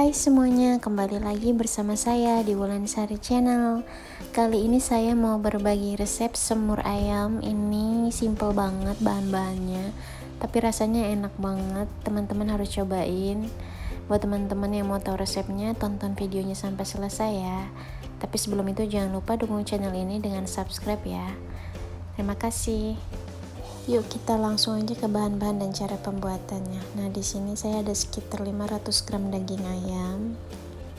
Hai semuanya, kembali lagi bersama saya di Wulansari Channel. Kali ini saya mau berbagi resep semur ayam. Ini simple banget bahan-bahannya, tapi rasanya enak banget. Teman-teman harus cobain. Buat teman-teman yang mau tahu resepnya, tonton videonya sampai selesai ya. Tapi sebelum itu jangan lupa dukung channel ini dengan subscribe ya. Terima kasih. Yuk kita langsung aja ke bahan-bahan dan cara pembuatannya. Nah, di sini saya ada sekitar 500 gram daging ayam.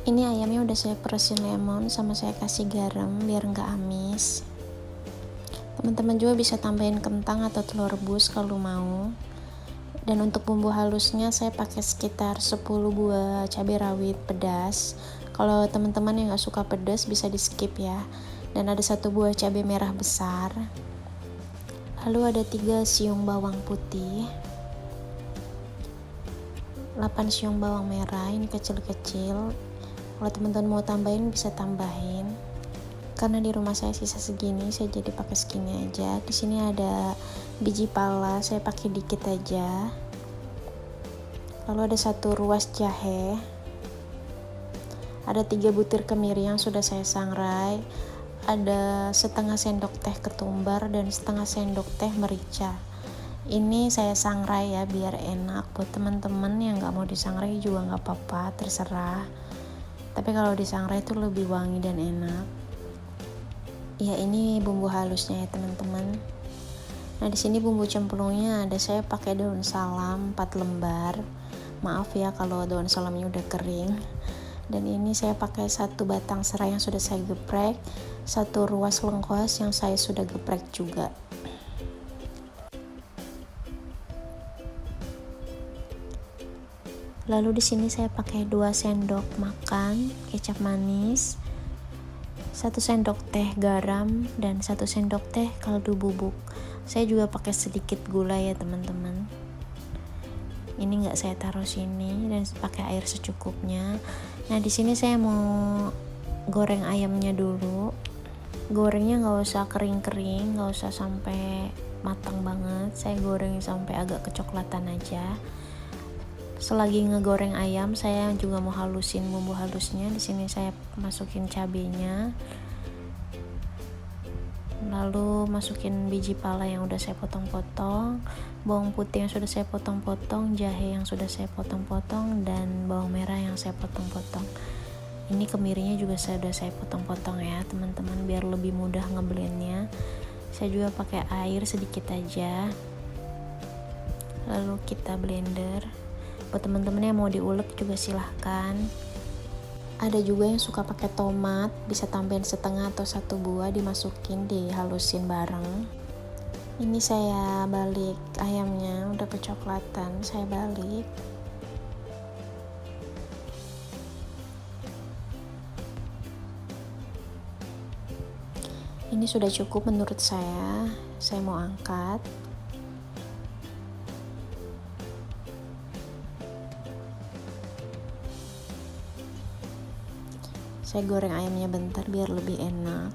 Ini ayamnya udah saya peresin lemon sama saya kasih garam biar nggak amis. Teman-teman juga bisa tambahin kentang atau telur rebus kalau mau. Dan untuk bumbu halusnya saya pakai sekitar 10 buah cabai rawit pedas. Kalau teman-teman yang nggak suka pedas bisa di skip ya. Dan ada 1 buah cabai merah besar. Lalu ada 3 siung bawang putih, 8 siung bawang merah, ini kecil-kecil. Kalau teman-teman mau tambahin bisa tambahin. Karena di rumah saya sisa segini, saya jadi pakai segini aja. Di sini ada biji pala, saya pakai dikit aja. Lalu ada 1 ruas jahe. Ada 3 butir kemiri yang sudah saya sangrai. Ada setengah sendok teh ketumbar dan setengah sendok teh merica. Ini saya sangrai ya biar enak. Buat teman-teman yang nggak mau disangrai juga nggak apa-apa, terserah. Tapi kalau disangrai itu lebih wangi dan enak. Ya, ini bumbu halusnya ya teman-teman. Nah, di sini bumbu cemplungnya ada saya pakai daun salam 4 lembar. Maaf ya kalau daun salamnya udah kering. Dan ini saya pakai 1 batang serai yang sudah saya geprek, 1 ruas lengkuas yang saya sudah geprek juga. Lalu di sini saya pakai 2 sendok makan kecap manis, 1 sendok teh garam, dan 1 sendok teh kaldu bubuk. Saya juga pakai sedikit gula ya teman-teman. Ini nggak saya taruh sini dan pakai air secukupnya. Nah, di sini saya mau goreng ayamnya dulu. Gorengnya nggak usah kering-kering, nggak usah sampai matang banget. Saya goreng sampai agak kecoklatan aja. Selagi ngegoreng ayam, saya juga mau halusin bumbu halusnya. Di sini saya masukin cabenya. Lalu masukin biji pala yang udah saya potong-potong, bawang putih yang sudah saya potong-potong, jahe yang sudah saya potong-potong, dan bawang merah yang saya potong-potong. Ini kemirinya juga sudah saya potong-potong ya teman-teman biar lebih mudah ngeblendnya. Saya juga pakai air sedikit aja. Lalu kita blender. Buat teman-teman yang mau diulek juga silahkan. Ada juga yang suka pakai tomat, bisa tambahin setengah atau 1 buah, dimasukin, dihalusin bareng. Ini saya balik ayamnya, udah kecoklatan, saya balik. Ini sudah cukup menurut saya mau angkat. Saya goreng ayamnya bentar biar lebih enak.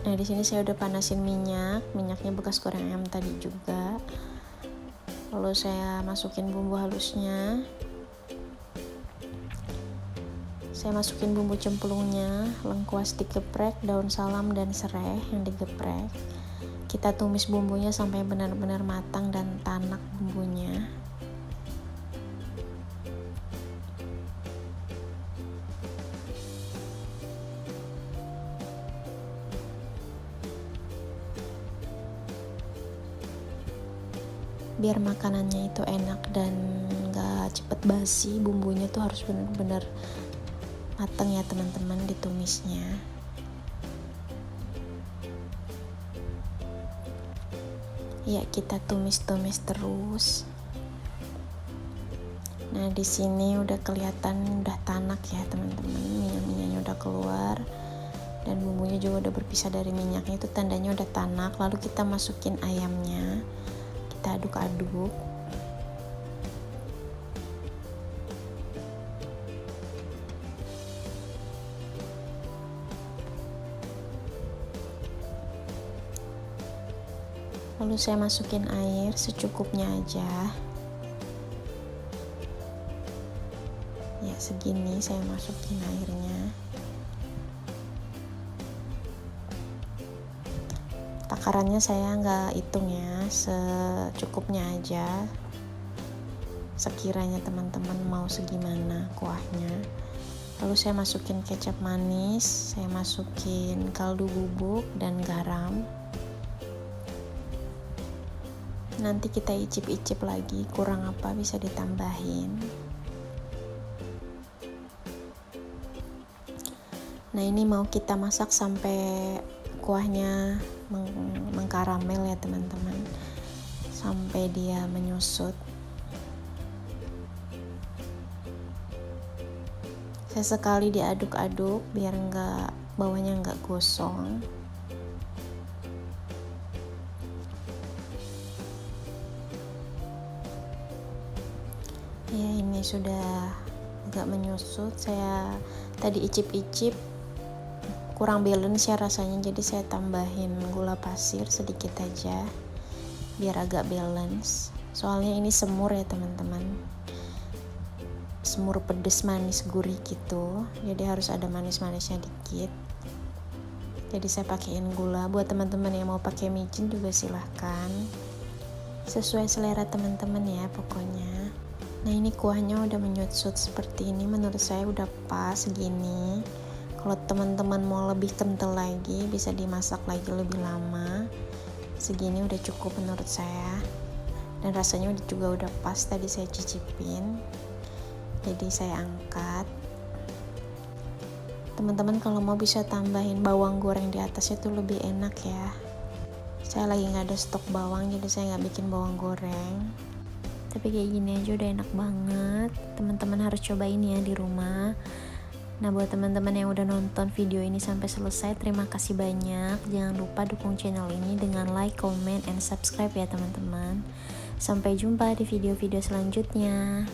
Nah, di sini saya udah panasin minyaknya bekas goreng ayam tadi juga. Lalu saya masukin bumbu halusnya. Saya masukin bumbu cemplungnya, lengkuas digeprek, daun salam dan serai yang digeprek. Kita tumis bumbunya sampai benar-benar matang dan tanak bumbunya. Biar makanannya itu enak dan gak cepet basi, bumbunya tuh harus benar-benar matang ya teman-teman ditumisnya. Ya, kita tumis-tumis terus. Nah, di sini udah kelihatan udah tanak ya teman-teman, minyak-minyaknya udah keluar dan bumbunya juga udah berpisah dari minyaknya, itu tandanya udah tanak. Lalu kita masukin ayamnya, kita aduk-aduk. Lalu saya masukin air secukupnya aja. Ya segini saya masukin airnya. Takarannya saya nggak hitung ya, secukupnya aja. Sekiranya teman-teman mau segimana kuahnya. Lalu saya masukin kecap manis, saya masukin kaldu bubuk dan garam. Nanti kita icip-icip lagi, kurang apa bisa ditambahin. Nah ini mau kita masak sampai kuahnya mengkaramel ya teman-teman, sampai dia menyusut. Sesekali diaduk-aduk biar bawahnya nggak gosong. Ya ini sudah agak menyusut. Saya tadi icip-icip kurang balance ya rasanya, jadi saya tambahin gula pasir sedikit aja biar agak balance. Soalnya ini semur ya teman-teman, semur pedes manis gurih gitu, jadi harus ada manis-manisnya dikit. Jadi saya pakaiin gula. Buat teman-teman yang mau pakai micin juga silahkan, sesuai selera teman-teman ya pokoknya. Nah ini kuahnya udah menyusut seperti ini, menurut saya udah pas segini. Kalau teman-teman mau lebih kental lagi bisa dimasak lagi lebih lama. Segini udah cukup menurut saya, dan rasanya juga udah pas. Tadi saya cicipin, jadi saya angkat. Teman-teman kalau mau bisa tambahin bawang goreng di atasnya tuh lebih enak ya. Saya lagi nggak ada stok bawang, jadi saya nggak bikin bawang goreng. Tapi kayak gini aja udah enak banget. Teman-teman harus cobain ya di rumah. Nah buat teman-teman yang udah nonton video ini sampai selesai, terima kasih banyak. Jangan lupa dukung channel ini dengan like, comment, and subscribe ya teman-teman. Sampai jumpa di video-video selanjutnya.